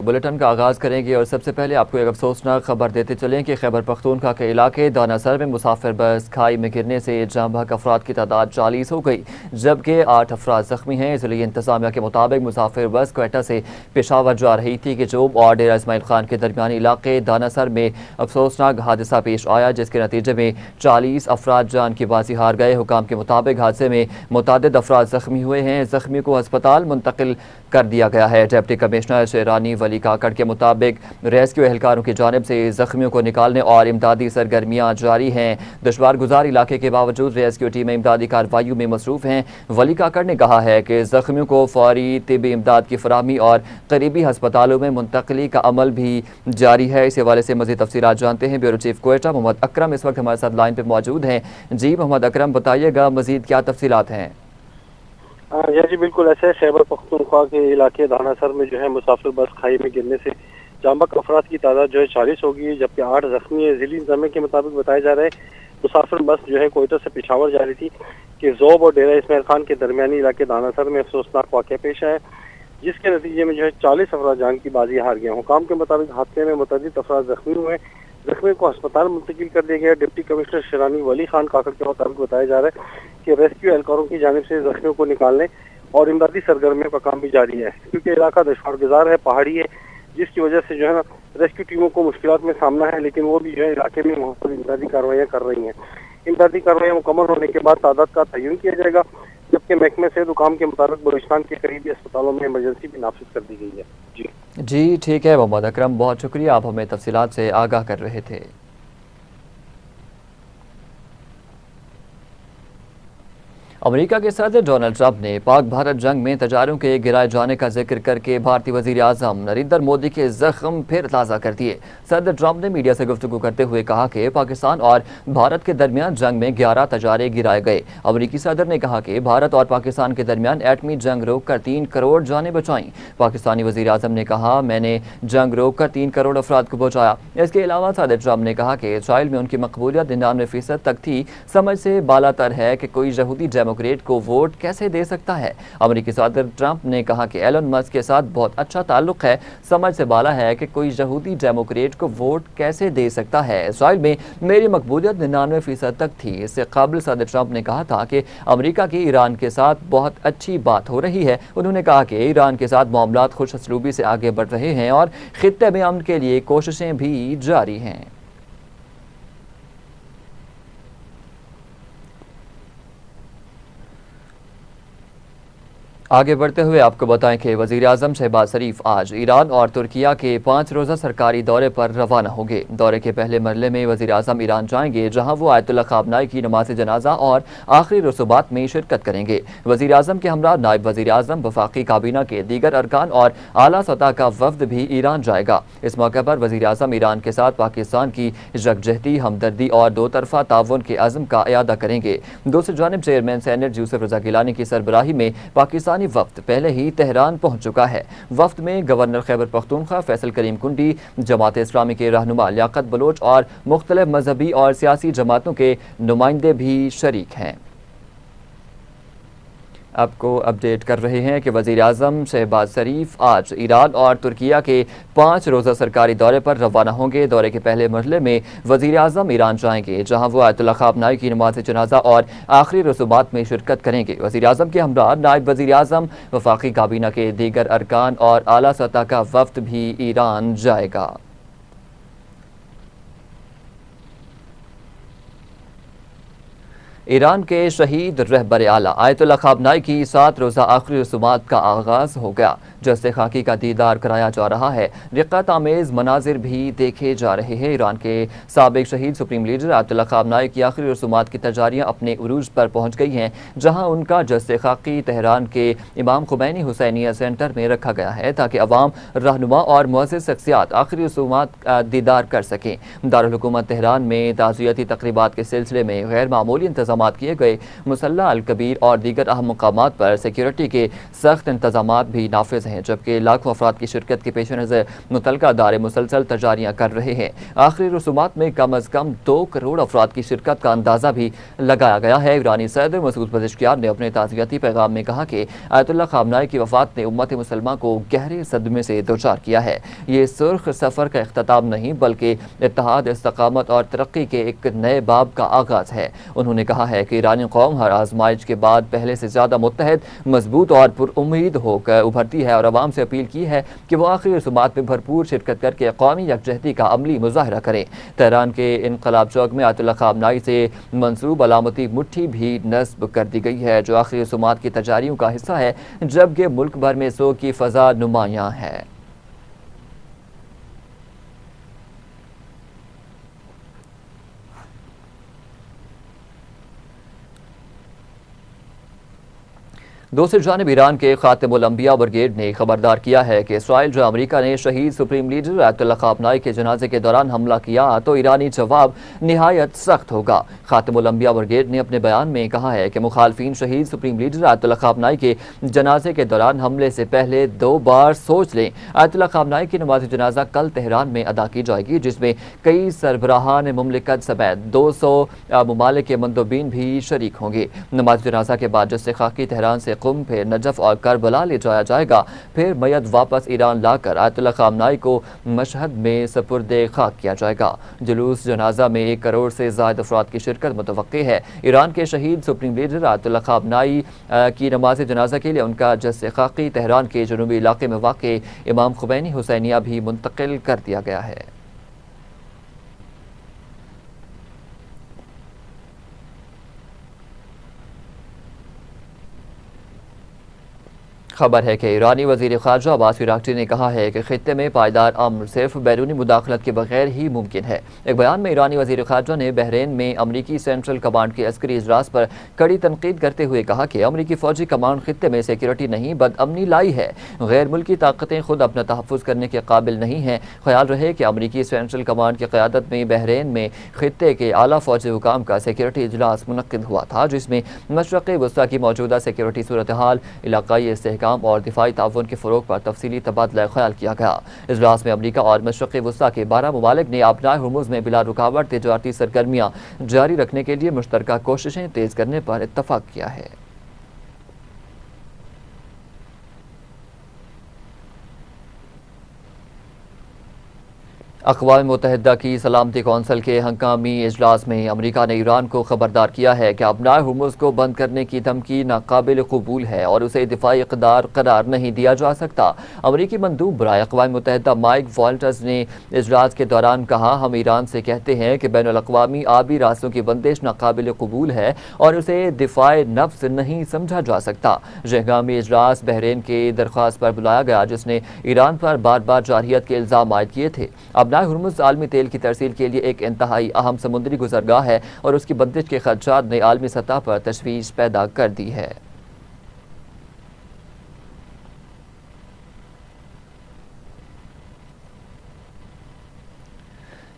Bulletin کا آغاز کریں گے اور سب سے پہلے آپ کو ایک افسوسناک خبر دیتے چلیں کہ خیبر پختونخوا کے علاقے دانا سر میں مسافر بس کھائی میں گرنے سے جاں بحق افراد کی تعداد 40 ہو گئی جبکہ 8 افراد زخمی ہیں۔ اس لیے انتظامیہ کے مطابق مسافر بس کوئٹہ سے پشاور جا رہی تھی کہ جوب اور ڈیرہ اسماعیل خان کے درمیانی علاقے دانا سر میں افسوسناک حادثہ پیش آیا جس کے نتیجے میں 40 افراد جان کی بازی ہار گئے۔ حکام کے مطابق حادثے میں متعدد افراد زخمی ہوئے ہیں۔ زخمی کو ہسپتال منتقل کر دیا گیا ہے۔ ڈپٹی کمشنر شیرانی ولی کاکڑ کے مطابق ریسکیو اہلکاروں کی جانب سے زخمیوں کو نکالنے اور امدادی سرگرمیاں جاری ہیں۔ دشوار گزار علاقے کے باوجود ریسکیو ٹیمیں امدادی کارروائیوں میں مصروف ہیں۔ ولی کاکڑ نے کہا ہے کہ زخمیوں کو فوری طبی امداد کی فراہمی اور قریبی ہسپتالوں میں منتقلی کا عمل بھی جاری ہے۔ اس حوالے سے مزید تفصیلات جانتے ہیں بیورو چیف کوئٹہ محمد اکرم اس وقت ہمارے ساتھ لائن پہ موجود ہیں۔ جی محمد اکرم بتائیے گا مزید کیا تفصیلات ہیں؟ جی بالکل ایسے خیبر پختونخوا کے علاقے دانا سر میں جو ہے مسافر بس کھائی میں گرنے سے جاں بحق افراد کی تعداد جو ہے 40 ہو گئی ہے جبکہ 8 زخمی ہیں۔ ضلعی انتظامیہ کے مطابق بتایا جا رہا ہے مسافر بس جو ہے کوئٹہ سے پشاور جا رہی تھی کہ زوب اور ڈیرہ اسماعیل خان کے درمیانی علاقے دانا سر میں افسوسناک واقعہ پیش آیا جس کے نتیجے میں جو ہے 40 افراد جان کی بازی ہار گئے۔ حکام کے مطابق حادثے میں متعدد افراد زخمی ہوئے، زخمی کو ہسپتال منتقل کر دیا گیا۔ ڈپٹی کمشنر شیرانی ولی خان کاکڑ کے مطابق بتایا جا رہا ہے کہ ریسکیو اہلکاروں کی جانب سے زخمیوں کو نکالنے اور امدادی سرگرمیوں کا کام بھی جاری ہے کیونکہ علاقہ دشوار گزار ہے، پہاڑی ہے، جس کی وجہ سے جو ہے نا ریسکیو ٹیموں کو مشکلات میں سامنا ہے، لیکن وہ بھی جو ہے علاقے میں محفوظ امدادی کارروائیاں کر رہی ہیں۔ امدادی کارروائیاں مکمل ہونے کے بعد تعداد کا تعین کیا جائے گا جبکہ محکمہ صحت حکام کے مطابق بلوچستان کے قریبی اسپتالوں میں ایمرجنسی بھی نافذ کر دی گئی ہے۔ جی ٹھیک ہے محمد اکرم، بہت شکریہ، آپ ہمیں تفصیلات سے آگاہ کر رہے تھے۔ امریکہ کے صدر ڈونلڈ ٹرمپ نے پاک بھارت جنگ میں تجاروں کے گرائے جانے کا ذکر کر کے بھارتی وزیر اعظم نریندر مودی کے زخم پھر تازہ کر دیے۔ صدر ٹرمپ نے میڈیا سے گفتگو کرتے ہوئے کہا کہ پاکستان اور بھارت کے درمیان جنگ میں 11 تجارے گرائے گئے۔ امریکی صدر نے کہا کہ بھارت اور پاکستان کے درمیان ایٹمی جنگ روک کر 3 کروڑ جانیں بچائیں۔ پاکستانی وزیر اعظم نے کہا میں نے جنگ روک کر 3 کروڑ افراد کو بچایا۔ اس کے علاوہ صدر ٹرمپ نے کہا کہ اسرائیل میں ان کی مقبولیت 99% تک تھی، سمجھ سے بالا تر ہے کہ کوئی یہودی ڈیموکریٹ کو ووٹ کیسے دے سکتا ہے۔ امریکی صدر ٹرمپ نے کہا کہ ایلن مسک کے ساتھ بہت اچھا تعلق ہے، سمجھ سے بالا ہے کہ کوئی یہودی ڈیموکریٹ کو ووٹ کیسے دے سکتا ہے۔ اسرائیل میں میری مقبولیت 99% تک تھی۔ اس سے قبل صدر ٹرمپ نے کہا تھا کہ امریکہ کی ایران کے ساتھ بہت اچھی بات ہو رہی ہے۔ انہوں نے کہا کہ ایران کے ساتھ معاملات خوش اسلوبی سے آگے بڑھ رہے ہیں اور خطے میں امن کے لیے کوششیں بھی جاری ہیں۔ آگے بڑھتے ہوئے آپ کو بتائیں کہ وزیر اعظم شہباز شریف آج ایران اور ترکیہ کے 5 روزہ سرکاری دورے پر روانہ ہوں گے۔ دورے کے پہلے مرحلے میں وزیر اعظم ایران جائیں گے جہاں وہ آیت اللہ خامنہئی کی نماز جنازہ اور آخری رسومات میں شرکت کریں گے۔ وزیر اعظم کے ہمراہ نائب وزیر اعظم، وفاقی کابینہ کے دیگر ارکان اور اعلیٰ سطح کا وفد بھی ایران جائے گا۔ اس موقع پر وزیر اعظم ایران کے ساتھ پاکستان کی یکجہتی، ہمدردی اور 2 طرفہ تعاون کے عزم کا اعادہ کریں گے۔ دوسری جانب چیئرمین سینیٹ یوسف رضا گیلانی کی سربراہی میں پاکستانی وفد پہلے ہی تہران پہنچ چکا ہے۔ وفد میں گورنر خیبر پختونخوا فیصل کریم کنڈی، جماعت اسلامی کے رہنما لیاقت بلوچ اور مختلف مذہبی اور سیاسی جماعتوں کے نمائندے بھی شریک ہیں۔ آپ کو اپڈیٹ کر رہے ہیں کہ وزیر اعظم شہباز شریف آج ایران اور ترکیہ کے 5 روزہ سرکاری دورے پر روانہ ہوں گے۔ دورے کے پہلے مرحلے میں وزیر اعظم ایران جائیں گے جہاں وہ آیت اللہ خامنہئی کی نماز جنازہ اور آخری رسومات میں شرکت کریں گے۔ وزیر اعظم کے ہمراہ نائب وزیر اعظم، وفاقی کابینہ کے دیگر ارکان اور اعلیٰ سطح کا وفد بھی ایران جائے گا۔ ایران کے شہید رہبر اعلیٰ آیت اللہ خامنہئی کی 7 روزہ آخری رسومات کا آغاز ہو گیا۔ جسد خاکی کا دیدار کرایا جا رہا ہے۔ رقت آمیز مناظر بھی دیکھے جا رہے ہیں۔ ایران کے سابق شہید سپریم لیڈر آیت اللہ خامنہئی کی آخری رسومات کی تیاریاں اپنے عروج پر پہنچ گئی ہیں جہاں ان کا جسد خاکی تہران کے امام خمینی حسینیہ سینٹر میں رکھا گیا ہے تاکہ عوام، رہنما اور معزز شخصیات آخری رسومات کا دیدار کر سکیں۔ دارالحکومت تہران میں تعزیتی تقریبات کے سلسلے میں غیر معمولی انتظامات اقدامات کیے گئے۔ مسلح الکبیر اور دیگر اہم مقامات پر سیکیورٹی کے سخت انتظامات بھی نافذ ہیں، جبکہ لاکھوں افراد کی شرکت کے پیش نظر متعلقہ ادارے مسلسل تجاریاں کر رہے ہیں۔ آخری رسومات میں کم از کم 2 کروڑ افراد کی شرکت کا اندازہ بھی لگایا گیا ہے۔ ایرانی صدر مسعود پزشکیان نے اپنے تعزیتی پیغام میں کہا کہ آیت اللہ خامنہئی کی وفات نے امت مسلمہ کو گہرے صدمے سے دوچار کیا ہے۔ یہ سرخ سفر کا اختتام نہیں بلکہ اتحاد، استقامت اور ترقی کے ایک نئے باب کا آغاز ہے۔ انہوں نے کہا ہے کہ ایرانی قوم ہر آزمائش کے بعد پہلے سے زیادہ متحد، مضبوط اور پر امید ہو کر ابھرتی ہے، اور عوام سے اپیل کی ہے کہ وہ آخری رسومات میں بھرپور شرکت کر کے قومی یکجہتی کا عملی مظاہرہ کریں۔ تہران کے انقلاب چوک میں آیت اللہ خامنہئی سے منسوب علامتی مٹھی بھی نصب کر دی گئی ہے، جو آخری رسومات کی تیاریوں کا حصہ ہے، جبکہ ملک بھر میں سوگ کی فضا نمایاں ہے۔ دوسری جانب ایران کے خاتم الانبیاء بریگیڈ نے خبردار کیا ہے کہ اسرائیل جو امریکہ نے شہید سپریم لیڈر آیت اللہ خامنہئی کے جنازے کے دوران حملہ کیا تو ایرانی جواب نہایت سخت ہوگا۔ خاتم الانبیاء بریگیڈ نے اپنے بیان میں کہا ہے کہ مخالفین شہید سپریم لیڈر آیت اللہ خامنہئی کے جنازے کے دوران حملے سے پہلے 2 بار سوچ لیں۔ آیت اللہ خامنہئی کی نماز جنازہ کل تہران میں ادا کی جائے گی، جس میں کئی سربراہان مملکت سمیت 200 ممالک کے مندوبین بھی شریک ہوں گے۔ نماز جنازہ کے بعد جس سے خاکی تہران سے قم، پھر نجف اور کربلا لے جایا جائے گا، پھر میت واپس ایران لا کر آیت اللہ خامنہئی کو مشہد میں سپرد خاک کیا جائے گا۔ جلوس جنازہ میں 1 کروڑ سے زائد افراد کی شرکت متوقع ہے۔ ایران کے شہید سپریم لیڈر آیت اللہ خامنہئی کی نماز جنازہ کے لیے ان کا جثہ خاکی تہران کے جنوبی علاقے میں واقع امام خمینی حسینیہ بھی منتقل کر دیا گیا ہے۔ خبر ہے کہ ایرانی وزیر خارجہ عباس عراقچی نے کہا ہے کہ خطے میں پائیدار امن صرف بیرونی مداخلت کے بغیر ہی ممکن ہے۔ ایک بیان میں ایرانی وزیر خارجہ نے بحرین میں امریکی سینٹرل کمانڈ کے عسکری اجلاس پر کڑی تنقید کرتے ہوئے کہا کہ امریکی فوجی کمانڈ خطے میں سیکیورٹی نہیں بدامنی لائی ہے۔ غیر ملکی طاقتیں خود اپنا تحفظ کرنے کے قابل نہیں ہیں۔ خیال رہے کہ امریکی سینٹرل کمانڈ کی قیادت میں بحرین میں خطے کے اعلیٰ فوجی حکام کا سیکیورٹی اجلاس منعقد ہوا تھا، جس میں مشرق وسطیٰ کی موجودہ سیکیورٹی صورتحال، علاقائی استحکام اور دفاعی تعاون کے فروغ پر تفصیلی تبادلہ خیال کیا گیا۔ اجلاس میں امریکہ اور مشرق وسطیٰ کے 12 ممالک نے آبنائے ہرمز میں بلا رکاوٹ تجارتی سرگرمیاں جاری رکھنے کے لیے مشترکہ کوششیں تیز کرنے پر اتفاق کیا ہے۔ اقوام متحدہ کی سلامتی کونسل کے ہنگامی اجلاس میں امریکہ نے ایران کو خبردار کیا ہے کہ آبنائے ہرمز کو بند کرنے کی دھمکی ناقابل قبول ہے اور اسے دفاعی اقدار قرار نہیں دیا جا سکتا۔ امریکی مندوب برائے اقوام متحدہ مائک والٹرز نے اجلاس کے دوران کہا، ہم ایران سے کہتے ہیں کہ بین الاقوامی آبی راستوں کی بندش ناقابل قبول ہے اور اسے دفاع نفس نہیں سمجھا جا سکتا۔ ہنگامی اجلاس بحرین کی درخواست پر بلایا گیا، جس نے ایران پر بار بار جارحیت کے الزام عائد کیے تھے۔ آبنائے ہرمز عالمی تیل کی ترسیل کے لیے ایک انتہائی اہم سمندری گزرگاہ ہے اور اس کی بندش کے خدشات نے عالمی سطح پر تشویش پیدا کر دی ہے۔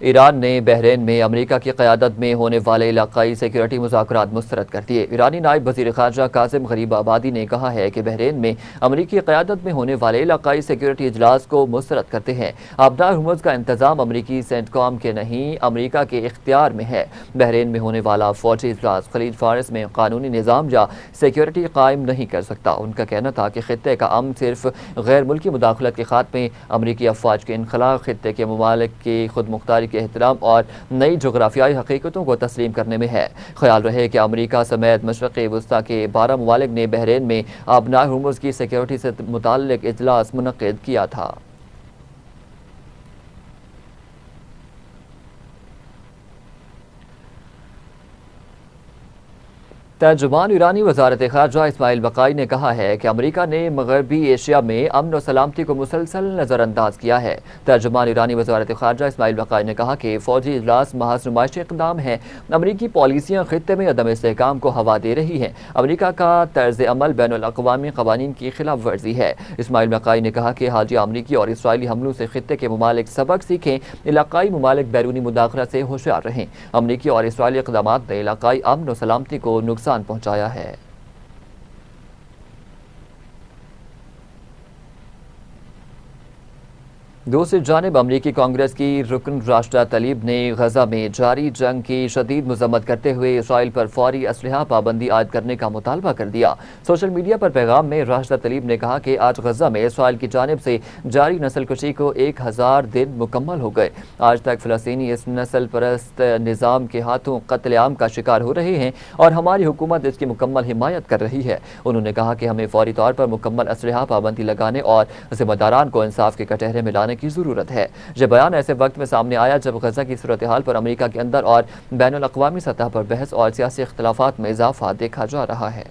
ایران نے بحرین میں امریکہ کی قیادت میں ہونے والے علاقائی سیکیورٹی مذاکرات مسترد کر دیے۔ ایرانی نائب وزیر خارجہ کاظم غریب آبادی نے کہا ہے کہ بحرین میں امریکی قیادت میں ہونے والے علاقائی سیکیورٹی اجلاس کو مسترد کرتے ہیں۔ آبنائے ہرمز کا انتظام امریکی سینٹ کام کے نہیں، امریکہ کے اختیار میں ہے۔ بحرین میں ہونے والا فوجی اجلاس خلیج فارس میں قانونی نظام یا سیکیورٹی قائم نہیں کر سکتا۔ ان کا کہنا تھا کہ خطے کا امن صرف غیر ملکی مداخلت کے خاتمے، امریکی افواج کے انخلاء، خطے کے ممالک کی خود مختاری کے احترام اور نئی جغرافیائی حقیقتوں کو تسلیم کرنے میں ہے۔ خیال رہے کہ امریکہ سمیت مشرق وسطیٰ کے 12 ممالک نے بحرین میں آبنائے ہرمز کی سیکیورٹی سے متعلق اجلاس منعقد کیا تھا۔ ترجمان ایرانی وزارت خارجہ اسماعیل بقائی نے کہا ہے کہ امریکہ نے مغربی ایشیا میں امن و سلامتی کو مسلسل نظر انداز کیا ہے۔ ترجمان ایرانی وزارت خارجہ اسماعیل بقائی نے کہا کہ فوجی اجلاس محض نمائشی اقدام ہے۔ امریکی پالیسیاں خطے میں عدم استحکام کو ہوا دے رہی ہیں۔ امریکہ کا طرز عمل بین الاقوامی قوانین کی خلاف ورزی ہے۔ اسماعیل بقائی نے کہا کہ حالیہ امریکی اور اسرائیلی حملوں سے خطے کے ممالک سبق سیکھیں، علاقائی ممالک بیرونی مداخلت سے ہوشیار رہیں۔ امریکی اور اسرائیلی اقدامات نے علاقائی امن و سلامتی کو نقصان پہنچایا ہے۔ دوسری جانب امریکی کانگریس کی رکن راشدہ طلیب نے غزہ میں جاری جنگ کی شدید مذمت کرتے ہوئے اسرائیل پر فوری اسلحہ پابندی عائد کرنے کا مطالبہ کر دیا۔ سوشل میڈیا پر پیغام میں راشدہ طلیب نے کہا کہ آج غزہ میں اسرائیل کی جانب سے جاری نسل کشی کو 1000 دن مکمل ہو گئے۔ آج تک فلسطینی اس نسل پرست نظام کے ہاتھوں قتل عام کا شکار ہو رہے ہیں اور ہماری حکومت اس کی مکمل حمایت کر رہی ہے۔ انہوں نے کہا کہ ہمیں فوری طور پر مکمل اسلحہ پابندی لگانے اور ذمہ داران کو انصاف کے کٹہرے میں لانے کی ضرورت ہے۔ یہ بیان ایسے وقت میں سامنے آیا جب غزہ کی صورتحال پر امریکہ کے اندر اور بین الاقوامی سطح پر بحث اور سیاسی اختلافات میں اضافہ دیکھا جا رہا ہے۔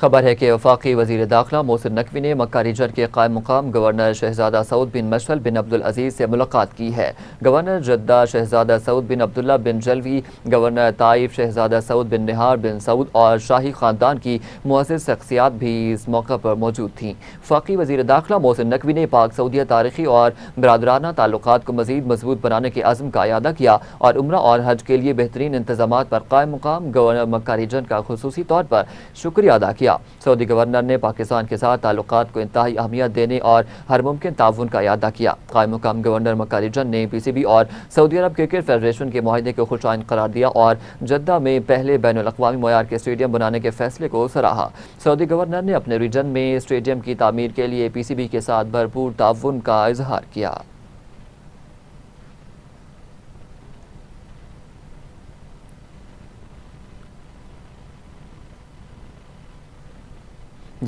خبر ہے کہ وفاقی وزیر داخلہ محسن نقوی نے مکہ ریجن کے قائم مقام گورنر شہزادہ سعود بن مشعل بن عبدالعزیز سے ملاقات کی ہے۔ گورنر جدہ شہزادہ سعود بن عبداللہ بن جلوی، گورنر طائف شہزادہ سعود بن نہار بن سعود اور شاہی خاندان کی معزز شخصیات بھی اس موقع پر موجود تھیں۔ وفاقی وزیر داخلہ محسن نقوی نے پاک سعودیہ تاریخی اور برادرانہ تعلقات کو مزید مضبوط بنانے کے عزم کا اعادہ کیا اور عمرہ اور حج کے لیے بہترین انتظامات پر قائم مقام گورنر مکہ ریجن کا خصوصی طور پر شکریہ ادا کیا۔ سعودی گورنر نے پاکستان کے ساتھ تعلقات کو انتہائی اہمیت دینے اور ہر ممکن تعاون کا اعادہ کیا۔ قائم مقام گورنر مکہ ریجن نے پی سی بی اور سعودی عرب کرکٹ فیڈریشن کے معاہدے کو خوش آئند قرار دیا اور جدہ میں پہلے بین الاقوامی معیار کے اسٹیڈیم بنانے کے فیصلے کو سراہا۔ سعودی گورنر نے اپنے ریجن میں اسٹیڈیم کی تعمیر کے لیے پی سی بی کے ساتھ بھرپور تعاون کا اظہار کیا۔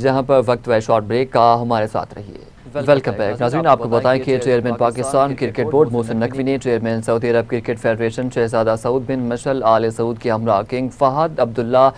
جہاں پر وقت و شارٹ بریک کا ہمارے ساتھ رہیے۔ ویلکم بیک ناظرین، آپ کو بتائیں کہ chairman Pakistan cricket board Mohsin Naqvi نے چیئرمین سعودی عرب کرکٹ فیڈریشن شہزادہ سعود بن مشعل آل سعود کے ہمراہ کنگ فہد عبداللہ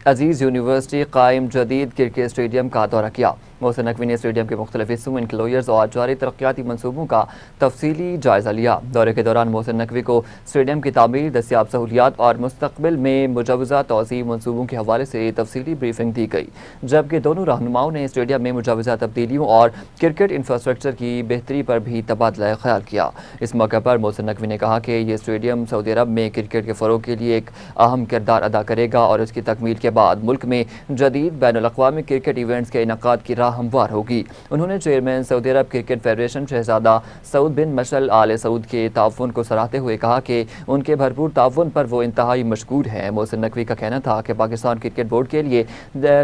عزیز یونیورسٹی قائم جدید کرکٹ اسٹیڈیم کا دورہ کیا۔ محسن نقوی نے اسٹیڈیم کے مختلف حصوں، انکلوئرز اور جاری ترقیاتی منصوبوں کا تفصیلی جائزہ لیا۔ دورے کے دوران محسن نقوی کو اسٹیڈیم کی تعمیر، دستیاب سہولیات اور مستقبل میں مجوزہ توسیع منصوبوں کے حوالے سے تفصیلی بریفنگ دی گئی، جبکہ دونوں رہنماؤں نے اسٹیڈیم میں مجوزہ تبدیلیوں اور کرکٹ انفراسٹرکچر کی بہتری پر بھی تبادلہ خیال کیا۔ اس موقع پر محسن نقوی نے کہا کہ یہ اسٹیڈیم سعودی عرب میں کرکٹ کے فروغ کے لیے ایک اہم کردار ادا کرے گا اور اس کی تکمیل کے بعد ملک میں جدید بین الاقوامی کرکٹ ایونٹس کے انعقاد کی راہ ہموار ہوگی۔ انہوں نے چیئرمین سعودی عرب کرکٹ فیڈریشن شہزادہ سعود بن مشعل آل سعود کے تعاون کو سراہتے ہوئے کہا کہ ان کے بھرپور تعاون پر وہ انتہائی مشکور ہیں۔ محسن نقوی کا کہنا تھا کہ پاکستان کرکٹ بورڈ کے لیے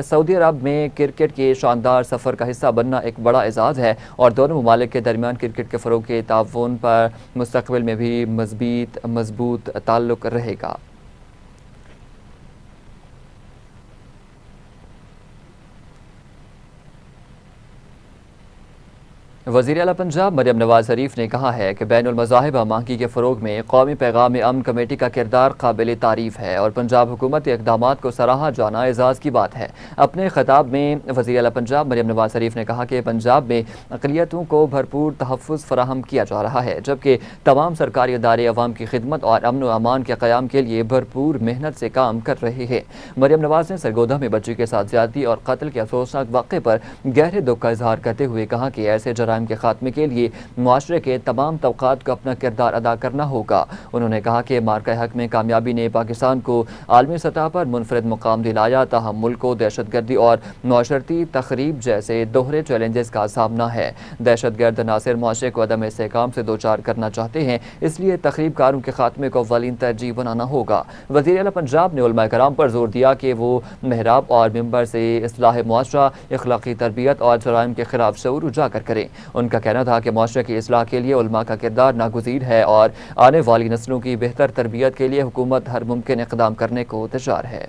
سعودی عرب میں کرکٹ کے شاندار سفر کا حصہ بننا ایک بڑا اعزاز ہے اور دونوں ممالک کے درمیان کرکٹ کے فروغ کے تعاون پر مستقبل میں بھی مضبوط تعلق رہے گا۔ وزیر اعلیٰ پنجاب مریم نواز شریف نے کہا ہے کہ بین المذاہب ہم-آہنگی کے فروغ میں قومی پیغام امن کمیٹی کا کردار قابل تعریف ہے اور پنجاب حکومت کے اقدامات کو سراہا جانا اعزاز کی بات ہے۔ اپنے خطاب میں وزیر اعلیٰ پنجاب مریم نواز شریف نے کہا کہ پنجاب میں اقلیتوں کو بھرپور تحفظ فراہم کیا جا رہا ہے، جبکہ تمام سرکاری ادارے عوام کی خدمت اور امن و امان کے قیام کے لیے بھرپور محنت سے کام کر رہے ہیں۔ مریم نواز نے سرگودھا میں بچی کے ساتھ زیادتی اور قتل کے افسوسناک واقعے پر گہرے دکھ کا اظہار کرتے ہوئے کہا کہ ایسے جرائم کے خاتمے کے لیے معاشرے کے تمام طبقات کو اپنا کردار ادا کرنا ہوگا۔ انہوں نے کہا کہ مارکہ حق میں کامیابی نے پاکستان کو عالمی سطح پر منفرد مقام دلایا، تاہم ملک کو دہشت گردی اور معاشرتی تخریب جیسے دوہرے چیلنجز کا سامنا ہے۔ دہشت گرد عناصر معاشرے کو عدم استحکام سے دوچار کرنا چاہتے ہیں، اس لیے تخریب کاروں کے خاتمے کو اولین ترجیح بنانا ہوگا۔ وزیر اعلیٰ پنجاب نے علماء کرام پر زور دیا کہ وہ محراب اور ممبر سے اصلاح معاشرہ، اخلاقی تربیت اور جرائم کے خلاف شعور اجاگر کریں۔ ان کا کہنا تھا کہ معاشرے کی اصلاح کے لیے علماء کا کردار ناگزیر ہے اور آنے والی نسلوں کی بہتر تربیت کے لیے حکومت ہر ممکن اقدام کرنے کو تیار ہے۔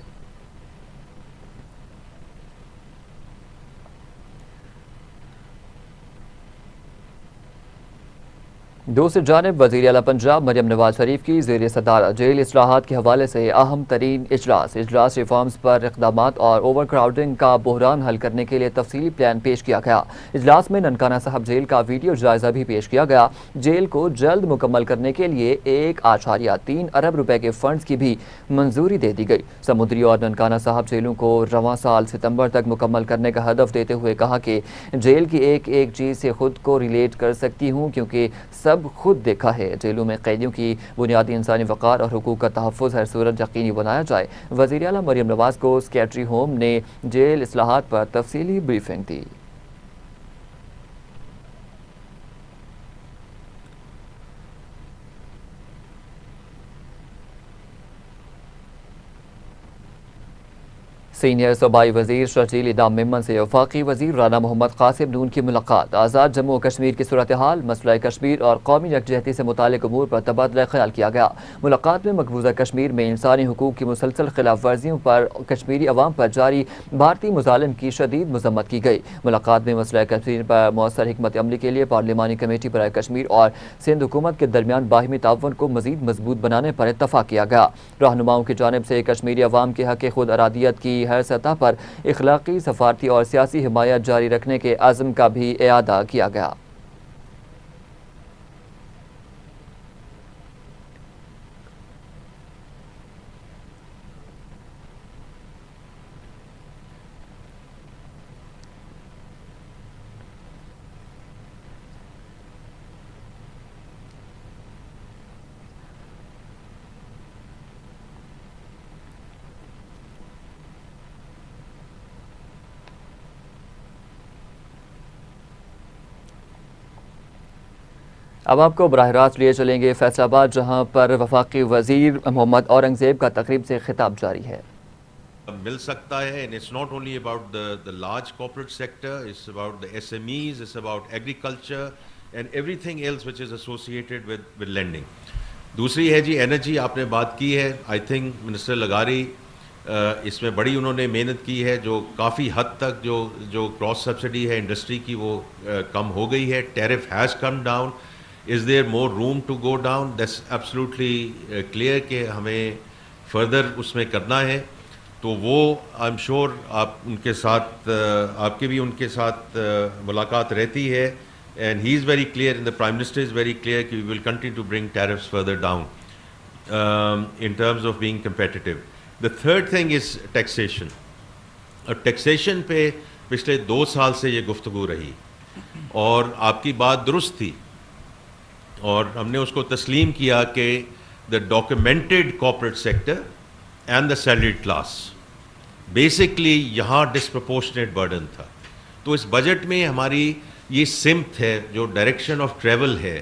دوسری جانب وزیر اعلیٰ پنجاب مریم نواز شریف کی زیر صدارت جیل اصلاحات کے حوالے سے اہم ترین اجلاس ریفارمز پر اقدامات اور اوور کراؤڈنگ کا بحران حل کرنے کے لیے تفصیلی پلان پیش کیا گیا۔ اجلاس میں ننکانہ صاحب جیل کا ویڈیو جائزہ بھی پیش کیا گیا۔ جیل کو جلد مکمل کرنے کے لیے 1.3 ارب روپے کے فنڈز کی بھی منظوری دے دی گئی۔ سمندری اور ننکانہ صاحب جیلوں کو رواں سال ستمبر تک مکمل کرنے کا ہدف دیتے ہوئے کہا کہ جیل کی ایک ایک چیز سے خود کو ریلیٹ کر سکتی ہوں کیونکہ سب خود دیکھا ہے۔ جیلوں میں قیدیوں کی بنیادی انسانی وقار اور حقوق کا تحفظ ہر صورت یقینی بنایا جائے۔ وزیر اعلیٰ مریم نواز کو سیکریٹری ہوم نے جیل اصلاحات پر تفصیلی بریفنگ دی۔ سینئر صوبائی وزیر شرجیل ادام ممن سے وفاقی وزیر رانا محمد قاسم نون کی ملاقات۔ آزاد جموں و کشمیر کی صورتحال، مسئلہ کشمیر اور قومی یکجہتی سے متعلق امور پر تبادلہ خیال کیا گیا۔ ملاقات میں مقبوضہ کشمیر میں انسانی حقوق کی مسلسل خلاف ورزیوں پر کشمیری عوام پر جاری بھارتی مظالم کی شدید مذمت کی گئی۔ ملاقات میں مسئلہ کشمیر پر مؤثر حکمت عملی کے لیے پارلیمانی کمیٹی برائے کشمیر اور سندھ حکومت کے درمیان باہمی تعاون کو مزید مضبوط بنانے پر اتفاق کیا گیا۔ رہنماؤں کی جانب سے کشمیری عوام کے حق خود ارادیت کی ہر سطح پر اخلاقی، سفارتی اور سیاسی حمایت جاری رکھنے کے عزم کا بھی اعادہ کیا گیا۔ اب آپ کو براہ راست لیے چلیں گے فیصل آباد، جہاں پر وفاقی وزیر محمد اورنگزیب کا تقریب سے خطاب جاری ہے۔ مل سکتا ہے and it's not only about the large corporate sector, it's about the SMEs, it's about agriculture and everything else which is associated with lending. دوسری ہے جی انرجی، آپ نے بات کی ہے، آئی تھنک منسٹر لغاری اس میں بڑی انہوں نے محنت کی ہے، جو کافی حد تک جو کراس سبسڈی ہے انڈسٹری کی وہ کم ہو گئی ہے، tariff has come down. Is there more room to go down? That's absolutely clear کہ ہمیں فردر اس میں کرنا ہے. تو وہ I'm sure آپ ان کے ساتھ آپ کے بھی ان کے ساتھ ملاقات رہتی ہے. And he is very clear and the Prime Minister is very clear کہ we will continue to bring tariffs further down in terms of being competitive. The third thing is taxation. Taxation پہ پچھلے 2 سال سے یہ گفتگو رہی اور آپ کی بات درست تھی اور ہم نے اس کو تسلیم کیا کہ the documented corporate sector and the salaried class basically یہاں ڈسپرپورشنیٹ برڈن تھا. تو اس بجٹ میں ہماری یہ سمت ہے، جو ڈائریکشن آف ٹریول ہے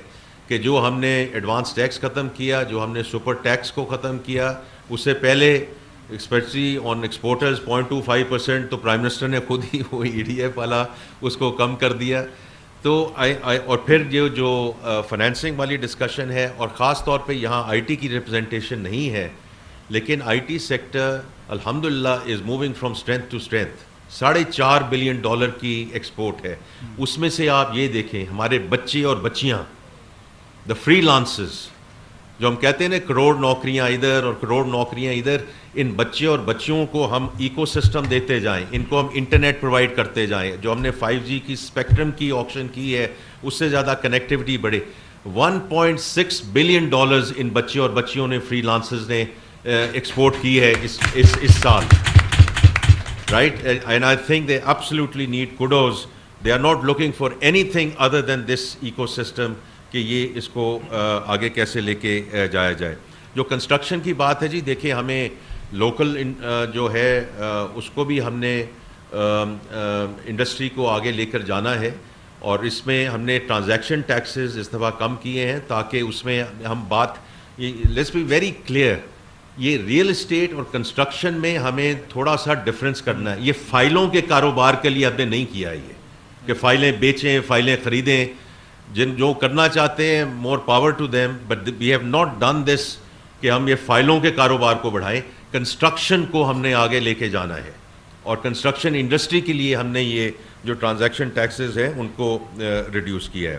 کہ جو ہم نے ایڈوانس ٹیکس ختم کیا، جو ہم نے سپر ٹیکس کو ختم کیا، اس سے پہلے اسپیشلی آن ایکسپورٹرز 0.25% تو پرائم منسٹر نے خود ہی وہ EDF والا اس کو کم کر دیا. تو اور پھر جو فائنینسنگ والی ڈسکشن ہے، اور خاص طور پہ یہاں IT کی ریپرزنٹیشن نہیں ہے، لیکن IT سیکٹر الحمدللہ is moving from strength to strength. $4.5 billion کی ایکسپورٹ ہے. اس میں سے آپ یہ دیکھیں ہمارے بچے اور بچیاں، دا فری لانسز، جو ہم کہتے ہیں نا کروڑ نوکریاں ادھر اور کروڑ نوکریاں ادھر، ان بچے اور بچیوں کو ہم ایکو سسٹم دیتے جائیں، ان کو ہم انٹرنیٹ پرووائڈ کرتے جائیں. جو ہم نے 5G کی اسپیکٹرم کی آپشن کی ہے، اس سے زیادہ کنیکٹیوٹی بڑھے. $1.6 بلین ان بچے اور بچیوں نے فری لانسز نے ایکسپورٹ کی ہے اس سال. Right? And I think they absolutely need kudos. They are not looking for anything other than this ecosystem کہ یہ اس کو آگے کیسے لے کے جایا جائے. جو کنسٹرکشن کی بات ہے جی، دیکھیں ہمیں لوکل جو ہے اس کو بھی ہم نے انڈسٹری کو آگے لے کر جانا ہے، اور اس میں ہم نے ٹرانزیکشن ٹیکسز اس دفعہ کم کیے ہیں تاکہ اس میں ہم بات، لیٹس بی ویری کلیئر، یہ ریئل اسٹیٹ اور کنسٹرکشن میں ہمیں تھوڑا سا ڈفرینس کرنا ہے. یہ فائلوں کے کاروبار کے لیے ہم نے نہیں کیا یہ کہ فائلیں بیچیں، فائلیں خریدیں. جو کرنا چاہتے ہیں more power to them, but we have not done this کہ ہم یہ فائلوں کے کاروبار کو بڑھائیں. کنسٹرکشن کو ہم نے آگے لے کے جانا ہے، اور کنسٹرکشن انڈسٹری کے لیے ہم نے یہ جو ٹرانزیکشن ٹیکسز ہیں ان کو ریڈیوس کیا ہے.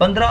15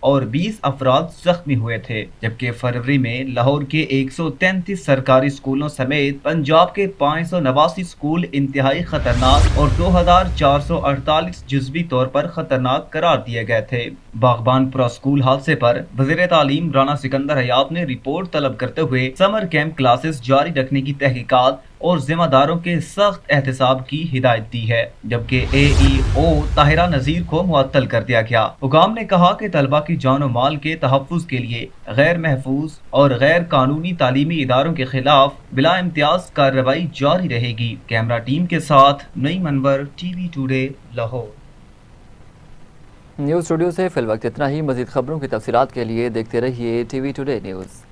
اور 20 افراد زخمی ہوئے تھے، جبکہ فروری میں لاہور کے 133 سرکاری اسکولوں سمیت پنجاب کے 589 اسکول انتہائی خطرناک اور 2448 جزوی طور پر خطرناک قرار دیے گئے تھے۔ باغبان پورہ اسکول حادثے پر وزیر تعلیم رانا سکندر حیات نے رپورٹ طلب کرتے ہوئے سمر کیمپ کلاسز جاری رکھنے کی تحقیقات اور ذمہ داروں کے سخت احتساب کی ہدایت دی ہے، جبکہ اے ای او طاہرہ نذیر کو معطل کر دیا گیا۔ حکام نے کہا کہ طلبہ کی جان و مال کے تحفظ کے لیے غیر محفوظ اور غیر قانونی تعلیمی اداروں کے خلاف بلا امتیاز کارروائی جاری رہے گی۔ کیمرہ ٹیم کے ساتھ نئی Munawar, T V today, Lahore. News studio سے فی الوقت اتنا ہی۔ مزید خبروں کی تفصیلات کے لیے دیکھتے رہیے ٹی وی ٹوڈے نیوز۔